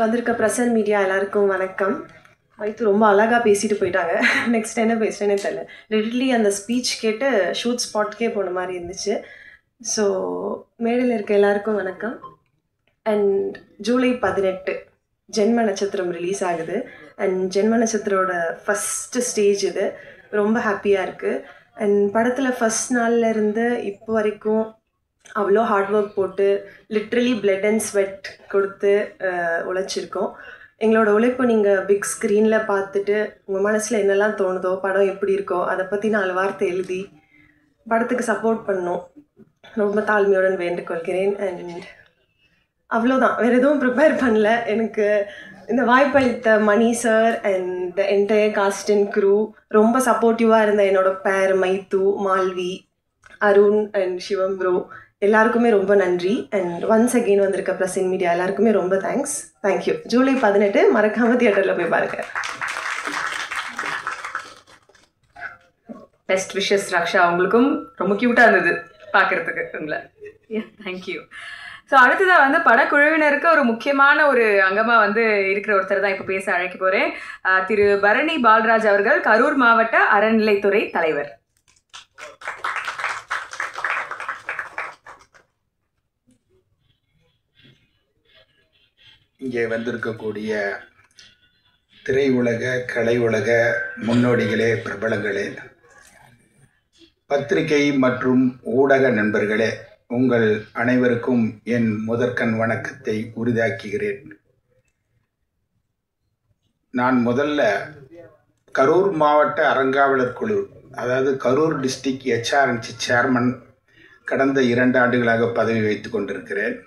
வந்திருக்க present media எல்லாருக்கும் வணக்கம். வைத்து ரொம்ப அழகாக பேசிட்டு போயிட்டாங்க. நெக்ஸ்ட் என்ன பேசுகிறேன்னே தெரியல. லிட்டரலி அந்த ஸ்பீச் கேட்டு ஷூட் ஸ்பாட்கே போன மாதிரி இருந்துச்சு. ஸோ மேடையில் இருக்க எல்லாருக்கும் வணக்கம். அண்ட் ஜூலை 18 ஜென்ம நட்சத்திரம் ரிலீஸ் ஆகுது. அண்ட் ஜென்ம நட்சத்திரோட ஃபஸ்ட்டு ஸ்டேஜ் இது. ரொம்ப ஹாப்பியாக இருக்குது. அண்ட் படத்தில் ஃபஸ்ட் நாளில் இருந்து இப்போ வரைக்கும் அவ்வளோ ஹார்ட் ஒர்க் போட்டு லிட்ரலி பிளட் அண்ட் ஸ்வெட் கொடுத்து உழைச்சிருக்கோம். எங்களோட உழைப்பு நீங்கள் பிக் ஸ்க்ரீனில் பார்த்துட்டு உங்கள் மனசில் என்னெல்லாம் தோணுதோ, படம் எப்படி இருக்கோ அதை பற்றி 4 வார்த்தை எழுதி படத்துக்கு சப்போர்ட் பண்ணோம். ரொம்ப தாழ்மையுடன் வேண்டுகொள்கிறேன். அண்ட் அவ்வளோதான், வேறு எதுவும் ப்ரிப்பேர் பண்ணல. எனக்கு இந்த வாய்ப்பளித்த Mani sir and the entire cast and crew, ரொம்ப சப்போர்ட்டிவாக இருந்த என்னோட பேர் மைத்து, மால்வி, அருண் அண்ட் சிவம் ப்ரோ எல்லாருக்குமே ரொம்ப நன்றி. அண்ட் ஒன்ஸ் அகெயின் வந்திருக்க பிரசன்ட் மீடியா எல்லாருக்குமே ரொம்ப தேங்க்ஸ். தேங்க்யூ. ஜூலை 18 மறக்காமல் தியேட்டரில் போய் பாருங்க. பெஸ்ட் விஷஸ் ரக்ஷா. அவங்களுக்கும் ரொம்ப க்யூட்டாக இருந்தது பார்க்குறதுக்கு உங்களை. தேங்க்யூ. ஸோ அடுத்ததாக படக்குழுவினருக்கு ஒரு முக்கியமான ஒரு அங்கமாக இருக்கிற ஒருத்தர் தான் இப்போ பேச அழைக்க போகிறேன். திரு பரணி பால்ராஜ் அவர்கள், கரூர் மாவட்ட அறநிலைத்துறை தலைவர். இங்கே வந்திருக்கக்கூடிய திரையுலக, கலை உலக முன்னோடிகளே, பிரபலங்களே, பத்திரிகை மற்றும் ஊடக நண்பர்களே, உங்கள் அனைவருக்கும் என் முதற்கண் வணக்கத்தை உரிதாக்குகிறேன். நான் முதல்ல கரூர் மாவட்ட அறங்காவலர் குழு, அதாவது கரூர் டிஸ்ட்ரிக்ட் HRNC சேர்மன் கடந்த 2 ஆண்டுகளாக பதவி வைத்து கொண்டிருக்கிறேன்.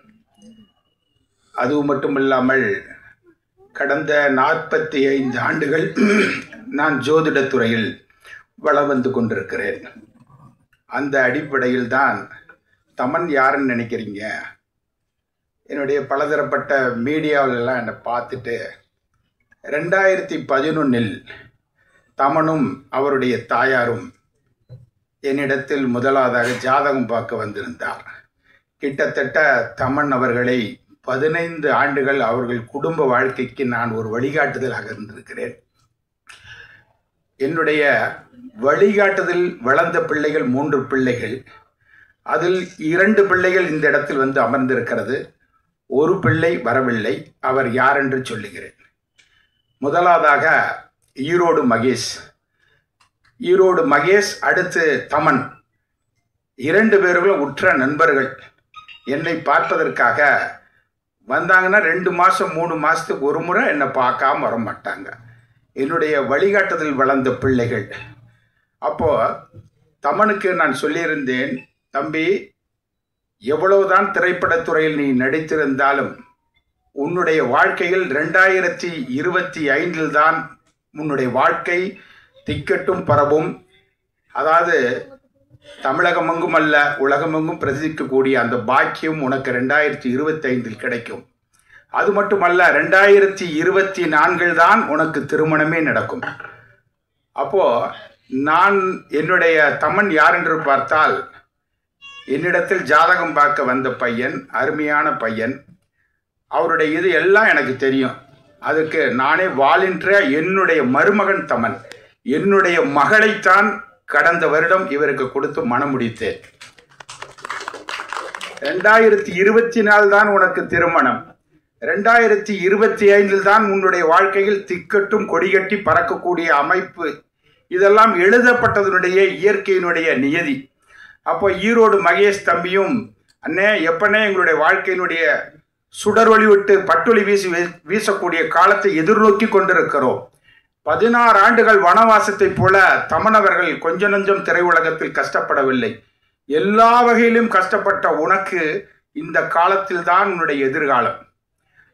அது மட்டுமில்லாமல் கடந்த 45 ஆண்டுகள் நான் ஜோதிடத்துறையில் வலம் வந்து கொண்டிருக்கிறேன். அந்த அடிப்படையில் தான் தமன் யாருன்னு நினைக்கிறீங்க, என்னுடைய பலதரப்பட்ட மீடியாவிலெல்லாம் என்னை பார்த்துட்டு 2011 தமனும் அவருடைய தாயாரும் என்னிடத்தில் முதலாவதாக ஜாதகம் பார்க்க வந்திருந்தார். கிட்டத்தட்ட தமன் அவர்களை 15 ஆண்டுகள் அவர்கள் குடும்ப வாழ்க்கைக்கு நான் ஒரு வழிகாட்டுதலாக இருந்திருக்கிறேன். என்னுடைய வழிகாட்டுதல் வளர்ந்த பிள்ளைகள் 3 பிள்ளைகள். அதில் 2 பிள்ளைகள் இந்த இடத்தில் அமர்ந்திருக்கிறது. ஒரு பிள்ளை வரவில்லை. அவர் யார் என்று சொல்லுகிறேன். முதலாவதாக ஈரோடு மகேஷ். ஈரோடு மகேஷ், அடுத்து தமன். 2 பேர்களும் உற்ற நண்பர்கள். என்னை பார்ப்பதற்காக வந்தாங்கன்னா 2 மாதம் 3 மாதத்துக்கு ஒரு முறை என்னை பார்க்காம வர மாட்டாங்க. என்னுடைய வழிகாட்டுதல் வளர்ந்த பிள்ளைகள். அப்போது தமனுக்கு நான் சொல்லியிருந்தேன், தம்பி, எவ்வளவுதான் திரைப்படத்துறையில் நீ நடித்திருந்தாலும் உன்னுடைய வாழ்க்கையில் 2025 தான் உன்னுடைய வாழ்க்கை திக்கட்டும் பரவும். அதாவது தமிழகமெங்கும் அல்ல, உலகமெங்கும் பிரசிக்கக்கூடிய அந்த பாக்கியம் உனக்கு 2025 கிடைக்கும். அது மட்டுமல்ல, 2024 தான் உனக்கு திருமணமே நடக்கும். அப்போது நான் என்னுடைய தமன் யார் என்று பார்த்தால், என்னிடத்தில் ஜாதகம் பார்க்க வந்த பையன், அருமையான பையன். அவருடைய இது எல்லாம் எனக்கு தெரியும். அதுக்கு நானே வாலண்டியராக என்னுடைய மருமகன் தமன், என்னுடைய மகளைத்தான் கடந்த வருடம் இவருக்கு கொடுத்து மனம் முடித்தேன். 2024 தான் உனக்கு திருமணம், 2025 தான் உன்னுடைய வாழ்க்கையில் திக்கட்டும் கொடிகட்டி பறக்கக்கூடிய அமைப்பு. இதெல்லாம் எழுதப்பட்டதனுடைய இயற்கையினுடைய நியதி. அப்போ ஈரோடு மகேஷ் தம்பியும், அண்ணே எப்பனே எங்களுடைய வாழ்க்கையினுடைய சுடரொளி விட்டு பட்டொளி வீசக்கூடிய காலத்தை எதிர்நோக்கி கொண்டிருக்கிறோம். 16 ஆண்டுகள் வனவாசத்தைப் போல தமனவர்கள் கொஞ்ச நஞ்சம் திரையுலகத்தில் கஷ்டப்படவில்லை. எல்லா வகையிலும் கஷ்டப்பட்ட உனக்கு இந்த காலத்தில் தான் உன்னுடைய எதிர்காலம்.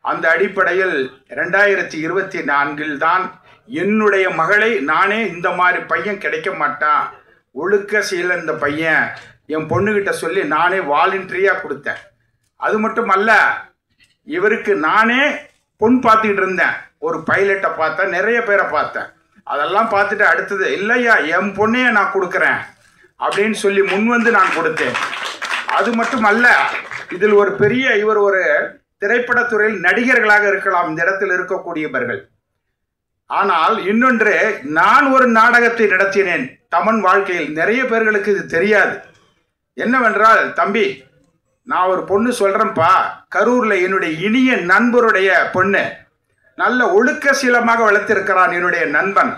அந்த அடிப்படையில் 2024 தான் என்னுடைய மகளை நானே, இந்த மாதிரி பையன் கிடைக்க மாட்டான், ஒழுக்க சீல இந்த பையன், என் பொண்ணுகிட்ட சொல்லி நானே வாலண்டரியாக கொடுத்தேன். அது மட்டும் அல்ல, இவருக்கு நானே பொன் பார்த்துக்கிட்டு இருந்தேன். ஒரு பைலட்டை பார்த்தேன், நிறைய பேரை பார்த்தேன். அதெல்லாம் பார்த்துட்டு அடுத்தது, இல்லையா என் பொண்ணையே நான் கொடுக்குறேன் அப்படின்னு சொல்லி முன்வந்து நான் கொடுத்தேன். அது மட்டும் அல்ல, இதில் ஒரு பெரிய, இவர் ஒரு திரைப்படத்துறையில் நடிகர்களாக இருக்கலாம் இந்த இடத்தில் இருக்கக்கூடியவர்கள். ஆனால் இன்னொன்று, நான் ஒரு நாடகத்தை நடத்தினேன் தமன் வாழ்க்கையில். நிறைய பேர்களுக்கு இது தெரியாது. என்னவென்றால், தம்பி நான் ஒரு பொண்ணு சொல்றேன்ப்பா, கரூர்ல என்னுடைய இனிய நண்பருடைய பொண்ணு, நல்ல ஒழுக்க சீலமாக வளர்த்திருக்கிறான் என்னுடைய நண்பன்.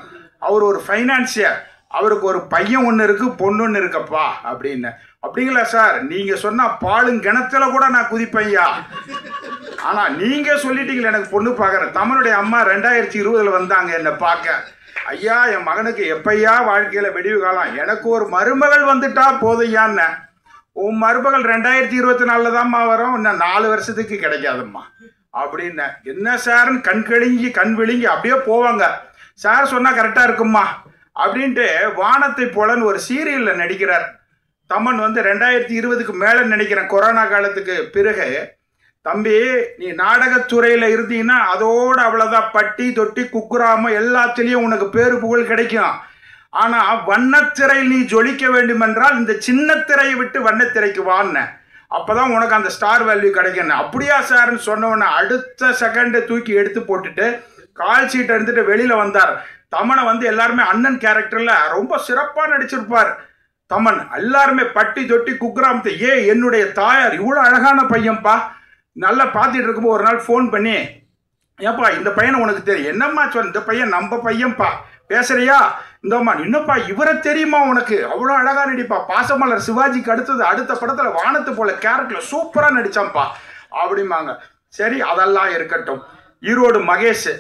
அவர் ஒரு ஃபைனான்சியர், அவருக்கு ஒரு பையன் ஒன்று இருக்கு, பொண்ணு ஒன்று இருக்கப்பா அப்படின்னு. அப்படிங்களா சார், நீங்க சொன்னா பாலுங்கிணத்துல கூட நான் குதிப்பையா. ஆனா நீங்க சொல்லிட்டீங்களே எனக்கு பொண்ணு பார்க்கறேன். தமிழுடைய அம்மா 2020 வந்தாங்க என்ன பார்க்க. ஐயா என் மகனுக்கு எப்பையா வாழ்க்கையில வெடிவு காலம், எனக்கு ஒரு மருமகள் வந்துட்டா போதையான்னு. உன் மருமகள் 2024 தான்மா வரும், இன்னும் 4 வருஷத்துக்கு கிடைக்காதம்மா அப்படின்னு. என்ன சார்ன்னு கண் விழுங்கி அப்படியே போவாங்க. சார் சொன்னா கரெக்டா இருக்கும்மா அப்படின்ட்டு வானத்தை போலன்னு ஒரு சீரியல்ல நடிக்கிறார். தமன் 2020க்கு மேல நினைக்கிறேன், கொரோனா காலத்துக்கு பிறகு. தம்பி நீ நாடகத்துறையில இருந்தீங்கன்னா அதோட அவ்வளவுதான், பட்டி தொட்டி குக்குராம எல்லாத்திலையும் உனக்கு பேரு புகழ் கிடைக்கும். ஆனா வண்ணத்திரையில் நீ ஜொலிக்க வேண்டும் என்றால் இந்த சின்ன திரையை விட்டு வண்ணத்திரைக்கு வான்னு, அப்பதான் உனக்கு அந்த ஸ்டார் வேல்யூ கிடைக்கணும். அப்படியா சார்ன்னு சொன்னவன அடுத்த செகண்ட் தூக்கி எடுத்து போட்டுட்டு கால் சீட்டை எடுத்துட்டு வெளியில வந்தார். தமனை எல்லாருமே அண்ணன் கேரக்டர்ல ரொம்ப சிறப்பா நடிச்சிருப்பார். தமன் எல்லாருமே பட்டி தொட்டி குக்கிராமத்தை, என்னுடைய தாயார் இவ்வளவு அழகான பையன்பா, நல்லா பார்த்துட்டு இருக்கும்போது ஒரு நாள் ஃபோன் பண்ணி, ஏப்பா இந்த பையனை உனக்கு தெரியும்? என்னம்மா சொன்ன, இந்த பையன் நம்ம பையன்பா, பேசுறியா? இந்தம்மா இன்னப்பா இவரை தெரியுமா உனக்கு? அவ்வளோ அழகா நடிப்பா, பாசமலர் சிவாஜிக்கு அடுத்த படத்துல வானத்து போல கேரக்டர்ல சூப்பரா நடிச்சான்ப்பா அப்படிம்பாங்க. சரி அதெல்லாம் இருக்கட்டும். ஈரோடு மகேஷ்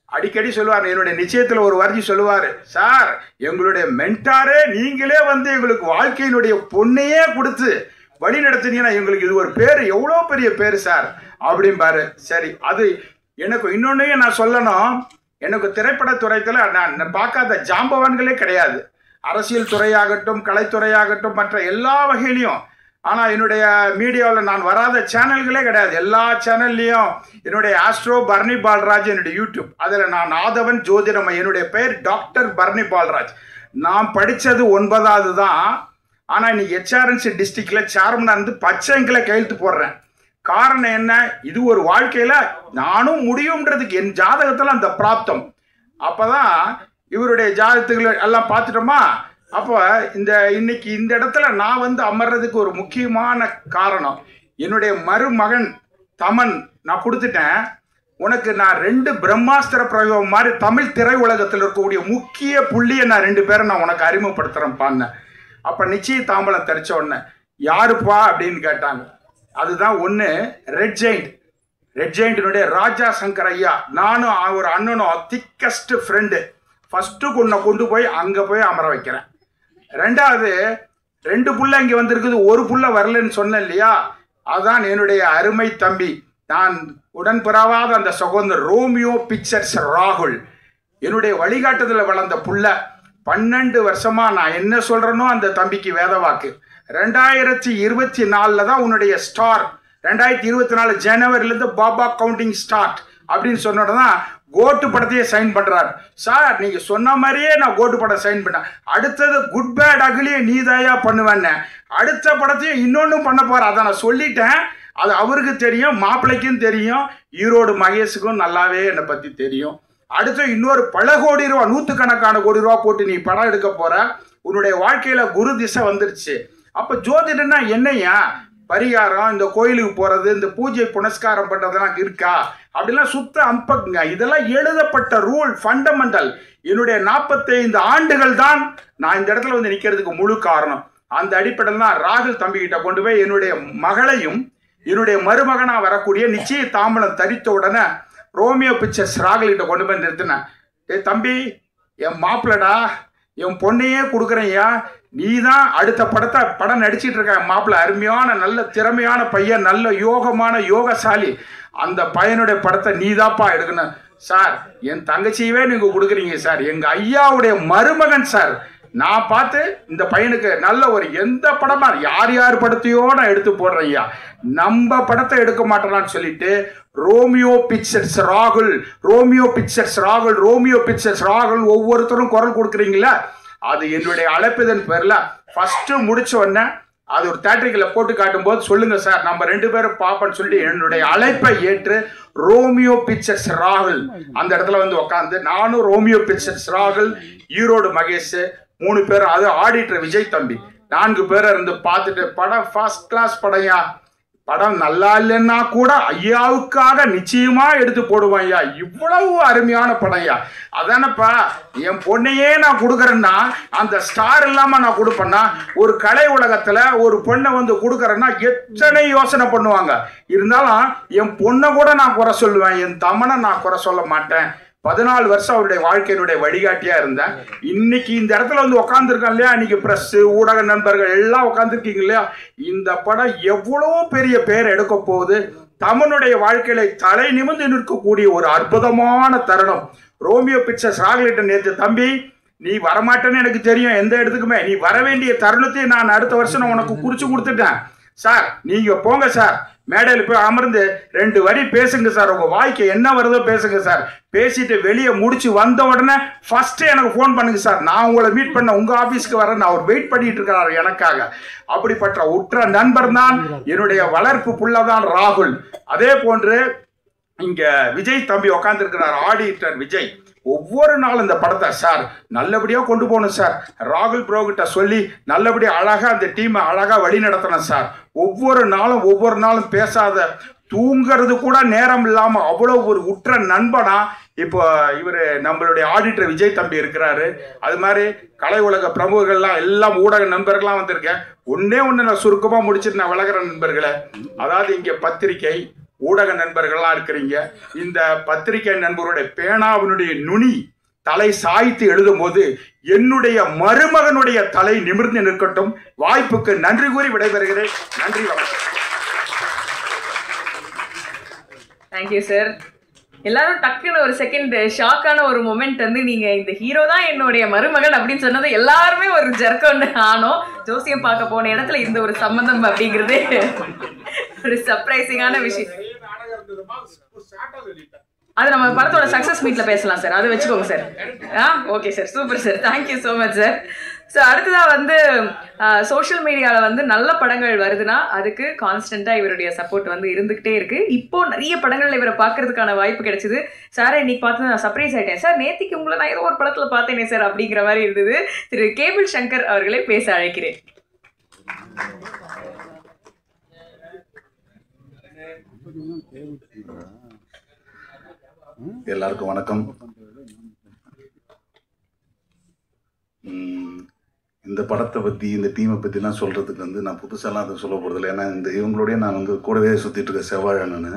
அடிக்கடி சொல்லுவார், என்னுடைய நிச்சயத்துல ஒரு வரிஞ்சி சொல்லுவாரு, சார் எங்களுடைய மென்டாரே நீங்களே எங்களுக்கு வாழ்க்கையினுடைய பொண்ணையே கொடுத்து வழி நடத்தினீங்கன்னா எங்களுக்கு இது ஒரு பேரு, எவ்வளோ பெரிய பேரு சார் அப்படிம்பாரு. சரி, அது எனக்கு இன்னொன்னையும் நான் சொல்லணும். எனக்கு திரைப்படத்துறையில் நான் பார்க்காத ஜாம்பவான்களே கிடையாது. அரசியல் துறையாகட்டும், கலைத்துறையாகட்டும், மற்ற எல்லா வகையிலையும். ஆனால் என்னுடைய மீடியாவில் நான் வராத சேனல்களே கிடையாது. எல்லா சேனல்லையும் என்னுடைய ஆஸ்ட்ரோ பர்னி பால்ராஜ் என்னுடைய யூடியூப், அதில் நான் ஆதவன் ஜோதிடம், என்னுடைய பெயர் டாக்டர் பர்னி பால்ராஜ். நான் படித்தது 9வது தான். ஆனால் இன்னைக்கு HRNC டிஸ்ட்ரிக்டில் சேர்மனாக இருந்து பச்சைங்களை கையெழுத்து போடுறேன். காரணம் என்ன? இது ஒரு வாழ்க்கையில் நானும் முடியும்ன்றதுக்கு என் ஜாதகத்தில் அந்த பிராப்தம். அப்போதான் இவருடைய ஜாதகத்துகளை எல்லாம் பார்த்துட்டோமா. அப்போ இன்னைக்கு இந்த இடத்துல நான் அமர்றதுக்கு ஒரு முக்கியமான காரணம், என்னுடைய மருமகன் தமன் நான் கொடுத்துட்டேன். உனக்கு நான் 2 பிரம்மாஸ்திர பிரயோகம் மாதிரி தமிழ் திரை உலகத்தில் இருக்கக்கூடிய முக்கிய புள்ளியை நான் 2 பேரை நான் உனக்கு அறிமுகப்படுத்துகிறேன்ப்பான்னு. அப்போ நிச்சய தாம்பலம் தெரிச்ச உடனே யாருப்பா அப்படின்னு கேட்டாங்க. அதுதான் ஒன்று ரெட் ஜெயிண்டினுடைய ராஜா சங்கர் ஐயா. நானும் ஒரு அண்ணனும் திக்கஸ்ட் ஃப்ரெண்டு. ஃபஸ்ட்டு கொண்டு போய் அங்கே போய் அமர வைக்கிறேன். 2வது 2 புள்ள இங்கே வந்திருக்குது, ஒரு புள்ள வரலன்னு சொன்னேன் இல்லையா, அதான் என்னுடைய அருமை தம்பி, நான் உடன்பிறவாத அந்த சகோதரர் ரோமியோ பிக்சர்ஸ் ராகுல். என்னுடைய வழிகாட்டுதலில் வளர்ந்த புள்ள. 12 வருஷமா நான் என்ன சொல்றேனோ அந்த தம்பிக்கு வேதவாக்கு. 2024 தான் உன்னுடைய ஸ்டார், 2024 ஜனவரிலேருந்து பாபா கவுண்டிங் ஸ்டார்ட் அப்படின்னு சொன்னோடதான் கோட்டு படத்தையே சைன் பண்றாரு. சார் நீங்க சொன்ன மாதிரியே நான் கோட்டு படம் சைன் பண்ணேன். அடுத்தது குட் பேட் அகிலியே நீதாயா பண்ணுவேன்னு. அடுத்த படத்தையும் இன்னொன்னும் பண்ண போற, அதை நான் சொல்லிட்டேன். அது அவருக்கு தெரியும், மாப்பிள்ளைக்கும் தெரியும், ஈரோடு மகேஷுக்கும் நல்லாவே என்னை பத்தி தெரியும். அடுத்து இன்னொரு பல கோடி ரூபா, 100கணக்கான கோடி ரூபா போட்டு நீ படம் எடுக்க போற. உன்னுடைய வாழ்க்கையில குரு திசை வந்துருச்சு. அப்ப ஜோதிடன்னா என்னையா பரிகாரம், இந்த கோயிலுக்கு போறது, இந்த பூஜை புனஸ்காரம் பண்றதெல்லாம் இருக்கா அப்படிலாம் சுத்த அம்பக்குங்க. இதெல்லாம் எழுதப்பட்ட ரூல், ஃபண்டமெண்டல். என்னுடைய 45 ஆண்டுகள் தான் நான் இந்த இடத்துல நிற்கிறதுக்கு முழு காரணம். அந்த அடிப்படையில் தான் ராகுல் தம்பிக்கிட்ட கொண்டு போய் என்னுடைய மகளையும் என்னுடைய மருமகனா வரக்கூடிய நிச்சய தாம்பலம் தரித்த உடனே ரோமியோ பிக்சர்ஸ் ராகுல்கிட்ட கொண்டு போய் நிறுத்தினேன். தம்பி என் மாப்பிள்ளடா, என் பொண்ணையே கொடுக்குறேன்யா, நீ தான் அடுத்த படம் நடிச்சிட்டு இருக்க மாப்பிள்ள, அருமையான நல்ல திறமையான பையன், நல்ல யோகமான யோகசாலி, அந்த பையனுடைய படத்தை நீ தான்ப்பா எடுக்கணும். சார் என் தங்கச்சியவே நீங்க கொடுக்குறீங்க சார், எங்க ஐயாவுடைய மருமகன் சார், நான் பார்த்து இந்த பையனுக்கு நல்ல ஒரு எந்த படமா யார் படத்தையோ நான் எடுத்து போடுறேன் ஐயா, நம்ம படத்தை எடுக்க மாட்டேனான்னு சொல்லிட்டு ரோமியோ பிக்சர்ஸ் ராகுல், ரோமியோ பிக்சர்ஸ் ராகுல், ரோமியோ பிக்சர்ஸ் ராகுல் ஒவ்வொருத்தரும் குரல் கொடுக்குறீங்களா, அது என்னுடைய அழைப்பதன் பேர்ல ஃபர்ஸ்ட் முடிச்ச உடனே அது ஒரு தேட்டரிக்கில் போட்டு காட்டும்போது சொல்லுங்கள் சார் நம்ம 2 பேரும் பார்ப்போன்னு சொல்லி என்னுடைய அழைப்பை ஏற்று ரோமியோ பிக்சர்ஸ் ராகுல் அந்த இடத்துல வந்து உட்காந்து, நானும் ரோமியோ பிக்சர்ஸ் ராகுல், ஈரோடு மகேஷ் 3 பேரும், அது ஆடிட்டர் விஜய் தம்பி 4 பேரை இருந்து பார்த்துட்டு, படம் ஃபர்ஸ்ட் கிளாஸ் படையா, படம் நல்லா இல்லைன்னா கூட ஐயாவுக்காக நிச்சயமா எடுத்து போடுவேன் ஐயா, இவ்வளவு அருமையான படம் ஐயா. அதானப்பா என் பொண்ணையே நான் கொடுக்குறேன்னா அந்த ஸ்டார் இல்லாம நான் கொடுப்பேன்னா, ஒரு கலை உலகத்துல ஒரு பொண்ணை வந்து கொடுக்குறேன்னா எத்தனை யோசனை பண்ணுவாங்க. இருந்தாலும் என் பொண்ணை கூட நான் குறை சொல்லுவேன், என் தமனை நான் குறை சொல்ல மாட்டேன். 14 வருஷம் அவருடைய வாழ்க்கையினுடைய வழிகாட்டியா இருந்தேன். இன்னைக்கு இந்த இடத்துல வந்து உட்காந்துருக்கேன் இல்லையா, இன்னைக்கு பிரஸ் ஊடக நண்பர்கள் எல்லாம் உட்காந்துருக்கீங்க இல்லையா, இந்த படம் எவ்வளவு பெரிய பேர் எடுக்க போகுது. தமனுடைய வாழ்க்கையில தலை நிமிர்ந்து நிற்கக்கூடிய ஒரு அற்புதமான தருணம். ரோமியோ பிக்சர்ஸ் ராகுலிட்ட நேற்று, தம்பி நீ வரமாட்டேன்னு எனக்கு தெரியும், எந்த இடத்துக்குமே நீ வர வேண்டிய தருணத்தையும் நான் அடுத்த வருஷம் நான் உனக்கு குறிச்சு கொடுத்துட்டேன் சார், நீங்க போங்க சார், மேடையில் போய் அமர்ந்து 2 வரி பேசுங்க சார், உங்க வாய்க்கு என்ன வருதோ பேசுங்க சார், பேசிட்டு வெளியே முடிச்சு வந்த உடனே ஃபர்ஸ்ட் எனக்கு ஃபோன் பண்ணுங்க சார், நான் உங்களை மீட் பண்ண உங்க ஆபீஸ்க்கு வரேன், அவர் வெயிட் பண்ணிட்டு இருக்கிறார் எனக்காக. அப்படிப்பட்ட உற்ற நண்பர் தான் என்னுடைய வளர்ப்பு புள்ளதான் ராகுல். அதே போன்று இங்க விஜய் தம்பி உட்காந்துருக்கிறார், ஆடிட்டர் விஜய். ஒவ்வொரு நாளும் இந்த படத்தை சார் நல்லபடியாக கொண்டு போகணும் சார், ராகுல் ப்ரோகிட்ட சொல்லி நல்லபடியாக அழகாக அந்த டீமை அழகாக வழி நடத்தணும் சார். ஒவ்வொரு நாளும் பேசாத, தூங்கிறது கூட நேரம் இல்லாமல் அவ்வளோ ஒரு உற்ற நண்பனா இப்போ இவர் நம்மளுடைய ஆடிட்டர் விஜய் தம்பி இருக்கிறாரு. அது மாதிரி கலை உலக பிரமுகர்கள்லாம் எல்லாம் ஊடக நண்பர்கள்லாம் வந்திருக்கேன். ஒன்றே நான் சுருக்கமாக முடிச்சுட்டு நான் விலகிற நண்பர்களை, அதாவது இங்கே பத்திரிகை ஊடக நண்பர்கள்லாம் இருக்கிறீங்க. இந்த பத்திரிகை நண்பருடைய பேனாவினுடைய நுனி தலை சாய்த்து எழுதும் போது என்னுடைய மருமகனுடைய தலை நிமிர்ந்து நிற்கட்டும். வாய்ப்புக்கு நன்றி கூறி விடைபெறுகிறேன். நன்றி, வணக்கம். Thank you sir. எல்லாரும் டக்குன்னு ஒரு செகண்ட் ஷாக்கான ஒரு மொமெண்ட் வந்து, நீங்க இந்த ஹீரோ தான் என்னுடைய மருமகன் அப்படின்னு சொன்னது எல்லாருமே ஒரு ஜர்க்கொண்டு ஆனோம். ஜோசியம் பார்க்க போன இடத்துல இந்த ஒரு சம்பந்தம் அப்படிங்கிறது ஒரு சர்ப்ரைசிங்கான விஷயம். அது நம்ம படத்தோட சக்ஸஸ் மீட்ல பேசலாம் சார், அது வச்சுக்கோங்க sir. Okay sir, super sir, thank you so much sir. So அடுத்ததாக வந்து சோஷியல் மீடியாவில் வந்து நல்ல படங்கள் வருதுன்னா அதுக்கு கான்ஸ்டண்ட்டாக இவருடைய சப்போர்ட் வந்து இருந்துகிட்டே இருக்கு. இப்போ நிறைய படங்கள் இவரை பார்க்கறதுக்கான வாய்ப்பு கிடைச்சிது. சார் இன்னைக்கு பார்த்து நான் சர்ப்ரைஸ் ஆகிட்டேன் சார், நேத்திக்கு உங்களை நான் ஏதோ ஒரு படத்தில் பார்த்தேனே சார் அப்படிங்கிற மாதிரி இருந்தது. திரு கேபிள் சங்கர் அவர்களை பேச அழைக்கிறேன். எல்லாருக்கும் வணக்கம். இந்த படத்தை பற்றி இந்த டீமை பற்றிலாம் சொல்கிறதுக்கு வந்து நான் புதுசாலாம் அதை சொல்ல போகிறதில்ல. ஏன்னா இவங்களோடய நான் வந்து கூடவே சுற்றிட்டு இருக்கேன். செவ்வாழன்னு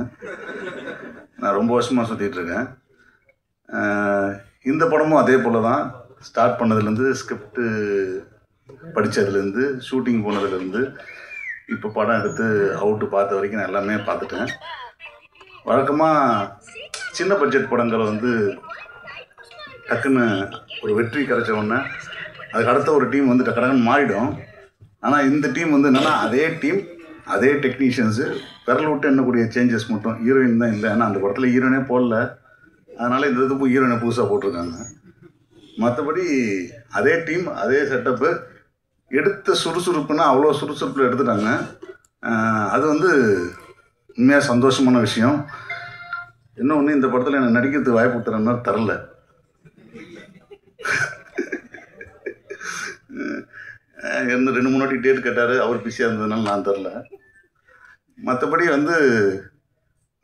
நான் ரொம்ப வருஷமாக சுற்றிட்டுருக்கேன். இந்த படமும் அதே போல் தான். ஸ்டார்ட் பண்ணதுலேருந்து, ஸ்கிரிப்டு படித்ததுலேருந்து, ஷூட்டிங் போனதுலேருந்து, இப்போ படம் எடுத்து அவுட்டு பார்த்த வரைக்கும் நான் எல்லாமே பார்த்துட்டேன். வழக்கமாக சின்ன பட்ஜெட் படங்களை வந்து டக்குன்னு ஒரு வெற்றி கிடைச்ச உடனே அதுக்கு அடுத்த ஒரு டீம் வந்து டக்குன்னு மாறிடும். ஆனால் இந்த டீம் வந்து என்னென்னா அதே டீம், அதே டெக்னீஷியன்ஸு, விரல் விட்டு எண்ணக்கூடிய சேஞ்சஸ் மட்டும். ஹீரோயின் தான் இல்லை, ஏன்னா அந்த படத்தில் ஹீரோயினே போடல, அதனால் இந்த இதுக்கு ஹீரோயினை புதுசாக போட்டிருக்காங்க. மற்றபடி அதே டீம், அதே செட்டப்பு, எடுத்த சுறுசுறுப்புன்னா அவ்வளோ சுறுசுறுப்பில் எடுத்துட்டாங்க. அது வந்து உண்மையாக சந்தோஷமான விஷயம். இன்னொன்று, இந்த படத்தில் எனக்கு நடிக்கிறதுக்கு வாய்ப்பு கொடுத்துற மாதிரி தரல. என்ன 2-3 வாட்டி டேட் கேட்டார், அவர் பிஸியாக இருந்ததுனால நான் தரல. மற்றபடி வந்து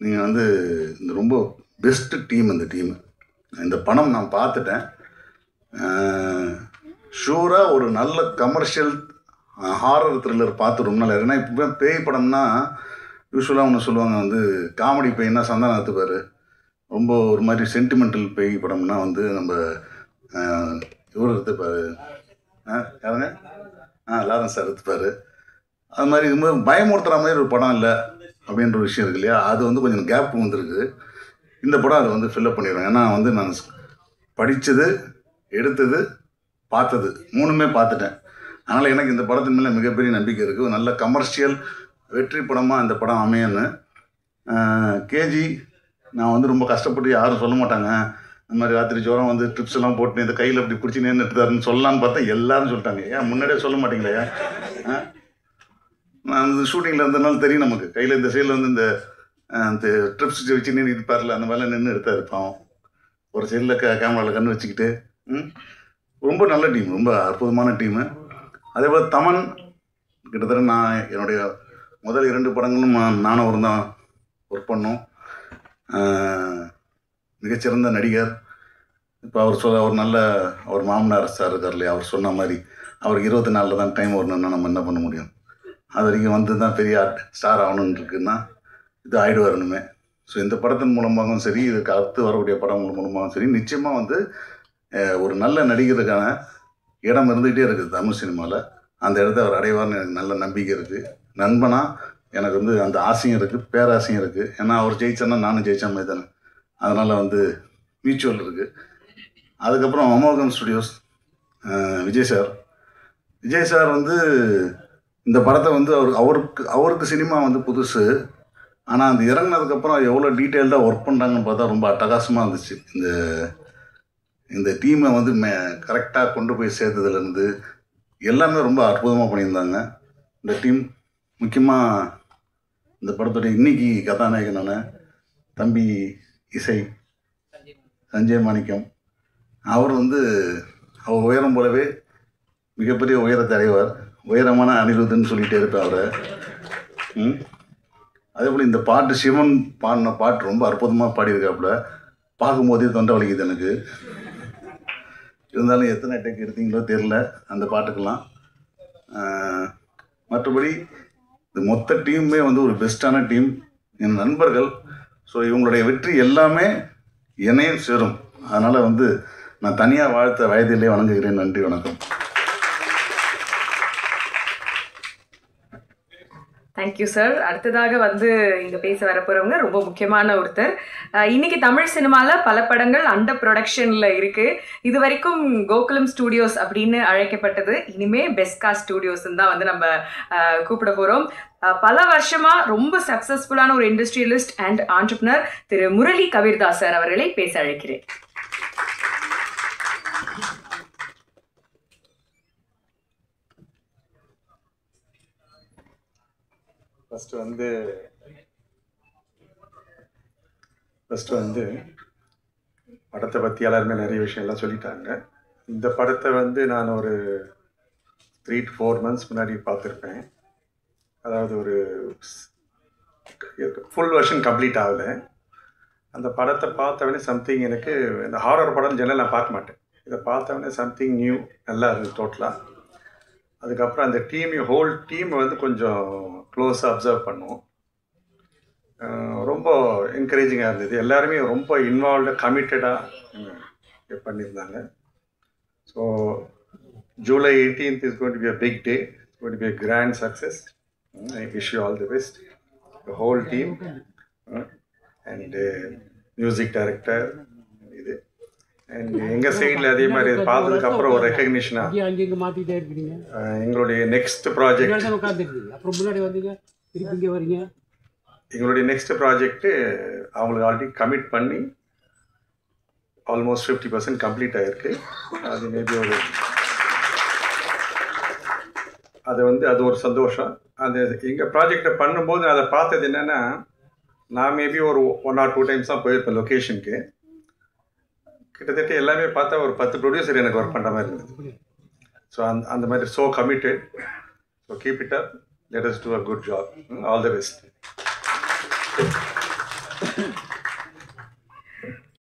நீங்கள் வந்து இந்த ரொம்ப பெஸ்ட்டு டீம் இந்த டீமு. இந்த படம் நான் பார்த்துட்டேன். ஷூராக ஒரு நல்ல கமர்ஷியல் ஹாரர் த்ரில்லர் பார்த்து ரொம்ப நாள். ஏன்னா இப்போ பேய் படம்னா யூஸ்வலாக ஒன்று சொல்லுவாங்க வந்து காமெடி பேய்னா சந்தானம் எடுத்துப்பார், ரொம்ப ஒரு மாதிரி சென்டிமெண்டல் பேய் படம்னா வந்து நம்ம இவர் எடுத்துப்பார், யாருங்க லாரன்ஸ் சார் எடுத்துப்பார். அது மாதிரி இருக்கும்போது பயமுறுத்துகிற மாதிரி ஒரு படம் இல்லை அப்படின்ற ஒரு விஷயம் இருக்கு இல்லையா, அது வந்து கொஞ்சம் கேப் வந்துருக்கு. இந்த படம் அதை வந்து ஃபில்லப் பண்ணிடுவேன். ஏன்னா வந்து நான் படித்தது, எடுத்தது, பார்த்தது 3மே பார்த்துட்டேன். அதனால் எனக்கு இந்த படத்தின் மேலே மிகப்பெரிய நம்பிக்கை இருக்குது. நல்ல கமர்ஷியல் வெற்றி படமாக இந்த படம் அமையன்னு. கேஜி நான் வந்து ரொம்ப கஷ்டப்பட்டு யாரும் சொல்ல மாட்டாங்க, இந்த மாதிரி ராத்திரி ஜோரம் வந்து ட்ரிப்ஸ் எல்லாம் போட்டு இந்த கையில் அப்படி பிடிச்சி நின்றுட்டுதாருன்னு சொல்லலான்னு பார்த்தா எல்லாரும் சொல்லிட்டாங்க. ஏன் முன்னாடியே சொல்ல மாட்டீங்களா? நான் அந்த ஷூட்டிங்கில் இருந்ததுனால தெரியும் நமக்கு. கையில் இந்த சைடில் வந்து இந்த ட்ரிப்ஸ் வச்சு நின்று இருப்பார்ல, அந்த மாதிரிலாம் நின்று எடுத்தார் பாவம். ஒரு சைடில் கேமராவில் கண்ணு வச்சுக்கிட்டு. ரொம்ப நல்ல டீம், ரொம்ப அற்புதமான டீமு. அதே போல் தமன் கிட்டத்தட்ட நான் என்னுடைய முதல் 2 படங்களும் நானும் அவரும் தான் ஒர்க் பண்ணோம். மிகச்சிறந்த நடிகர். இப்போ அவர் நல்ல அவர் மாமனார் சார் இருக்கார் இல்லையா, அவர் சொன்ன மாதிரி அவருக்கு 24 தான் டைம் வரணுன்னா நம்ம என்ன பண்ண முடியும்? அது வரைக்கும் வந்து தான் பெரிய ஸ்டார் ஆகணுன்னு இருக்குன்னா இது ஆகிடு வரணுமே. ஸோ இந்த படத்தின் மூலமாகவும் சரி, இதுக்கு அடுத்து வரக்கூடிய படங்கள் மூலமாகவும் சரி, நிச்சயமாக வந்து ஒரு நல்ல நடிகருக்கான இடம் இருந்துகிட்டே இருக்குது தமிழ் சினிமாவில். அந்த இடத்த அவர் அடைவார்னு எனக்கு நல்ல நம்பிக்கை இருக்குது. நண்பனாக எனக்கு வந்து அந்த ஆசையும் இருக்குது, பேராசையும் இருக்குது. ஏன்னா அவர் ஜெயிச்சேன்னா நானும் ஜெயிச்ச மாதிரி தானே, அதனால் வந்து மியூச்சுவல் இருக்குது. அதுக்கப்புறம் அமோகம் ஸ்டுடியோஸ் விஜய் சார் வந்து இந்த படத்தை வந்து அவருக்கு சினிமா வந்து புதுசு. ஆனால் அந்த இறங்கினதுக்கப்புறம் எவ்வளோ டீட்டெயில்டாக ஒர்க் பண்ணுறாங்கன்னு பார்த்தா ரொம்ப அட்டகாசமாக இருந்துச்சு. இந்த டீமை வந்து கரெக்டாக கொண்டு போய் சேர்த்ததுலேருந்து எல்லாமே ரொம்ப அற்புதமாக பண்ணியிருந்தாங்க இந்த டீம். முக்கியமாக இந்த படத்துடைய இன்னைக்கு கதாநாயகனான தம்பி இசை சஞ்சய் மாணிக்கம், அவர் வந்து அவர் உயரம் போலவே மிகப்பெரிய உயரத்தை அடைவார். உயரமான அனிருத்துன்னு சொல்லிகிட்டே இருப்பார் அவரை. அதே போல் இந்த பாட்டு சிவன் பாடின பாட்டு ரொம்ப அற்புதமாக பாடியிருக்காப்புல. பார்க்கும்போதே தொண்டை வலிக்குது எனக்கு. இருந்தாலும் எத்தனை டேக் எடுத்தீங்களோ தெரில அந்த பாட்டுக்கெல்லாம். மற்றபடி இந்த மொத்த டீமுமே வந்து ஒரு பெஸ்ட்டான டீம், என் நண்பர்கள். ஸோ இவங்களுடைய வெற்றி எல்லாமே என்னையும் சேரும். அதனால் வந்து நான் தனியாக வாழ்த்த வயதிலே வணங்குகிறேன். நன்றி, வணக்கம். Thank you sir. அடுத்ததாக வந்து இங்கே பேச வரப்போகிறவங்க ரொம்ப முக்கியமான ஒருத்தர். இன்னைக்கு தமிழ் சினிமாவில் பல படங்கள் அண்டர் ப்ரொடக்ஷனில் இருக்குது. இது வரைக்கும் கோகுலம் ஸ்டூடியோஸ் அப்படின்னு அழைக்கப்பட்டது இனிமே பெஸ்கா ஸ்டூடியோஸ்ன்னு தான் வந்து நம்ம கூப்பிட போகிறோம். பல வருஷமாக ரொம்ப சக்ஸஸ்ஃபுல்லான ஒரு industrialist and entrepreneur Thiru Murali Kabirdas sir அவர்களை பேச அழைக்கிறேன். ஃபஸ்ட்டு வந்து படத்தை பற்றி எல்லாருமே நிறைய விஷயம்லாம் சொல்லிட்டாங்க. இந்த படத்தை வந்து நான் ஒரு 3 to 4 months முன்னாடி பார்த்துருப்பேன். அதாவது ஒரு ஃபுல் வெர்ஷன் கம்ப்ளீட் ஆகலை. அந்த படத்தை பார்த்தவொடனே சம்திங் எனக்கு இந்த ஹாரர் படம் ஜெனரல் நான் பார்க்க மாட்டேன். இதை பார்த்தவொடனே சம்திங் நியூ நல்லா இருந்தது டோட்டலாக. அதுக்கப்புறம் அந்த ஹோல் டீம் வந்து கொஞ்சம் க்ளோஸாக அப்சர்வ் பண்ணுவோம். ரொம்ப என்கரேஜிங்காக இருந்தது. எல்லாருமே ரொம்ப இன்வால்வ்டாக கமிட்டடாக பண்ணியிருந்தாங்க. So July 18th is going to be a big day. It's going to be a grand success. I wish you all the best. The whole team and music director. எங்கள் சைடில் அதே மாதிரி பார்த்ததுக்கப்புறம் ஒரு ரெக்கக்னிஷனாக எங்களுடைய நெக்ஸ்ட் ப்ராஜெக்ட் அவங்களுக்கு already commit பண்ணி almost 50% complete ஆகிருக்கு. அது மேபி அது ஒரு சந்தோஷம். அந்த எங்கள் ப்ராஜெக்டை பண்ணும்போது அதை பார்த்தது என்னென்னா, நான் மேபி ஒரு 1 or 2 times தான் போயிருப்பேன் லொக்கேஷனுக்கு. கிட்டத்தட்ட எல்லாமே பார்த்தா ஒரு 10 ப்ரொடியூசர் எனக்கு ஒர்க் பண்ணுற மாதிரி இருந்தது. ஸோ அந்த மாதிரி so committed. So keep it up. Let us do a good job. All the best.